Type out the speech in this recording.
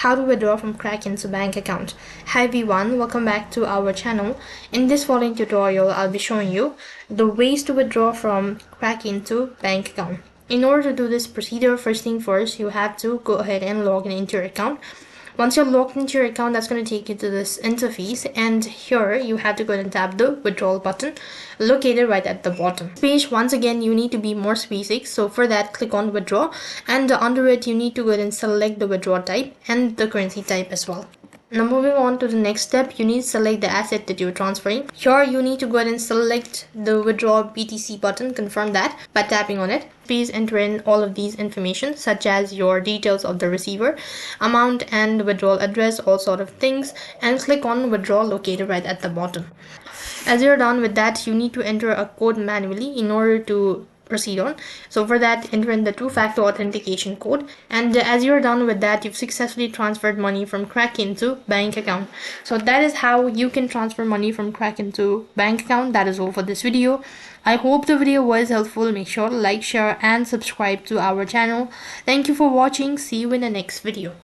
How to withdraw from Kraken's bank account. Hi everyone, welcome back to our channel. In this following tutorial, I'll be showing you the ways to withdraw from Kraken to bank account. In order to do this procedure, first thing first, you have to go ahead and log in into your account. Once you're logged into your account, that's going to take you to this interface, and here you have to go ahead and tap the withdrawal button located right at the bottom. Page, once again, you need to be more specific, so for that click on withdraw, and under it you need to go ahead and select the withdraw type and the currency type as well. Now moving on to the next step, you need to select the asset that you're transferring. Here you need to go ahead and select the withdraw BTC button, confirm that by tapping on it. Please enter in all of these information such as your details of the receiver, amount and withdrawal address, all sort of things, and click on withdraw located right at the bottom. As you're done with that, you need to enter a code manually in order to proceed on. So for that, enter in the two-factor authentication code, and as you're done with that, you've successfully transferred money from Kraken to bank account. So that is how you can transfer money from Kraken to bank account. That is all for this video. I hope the video was helpful. Make sure to like, share and subscribe to our channel. Thank you for watching. See you in the next video.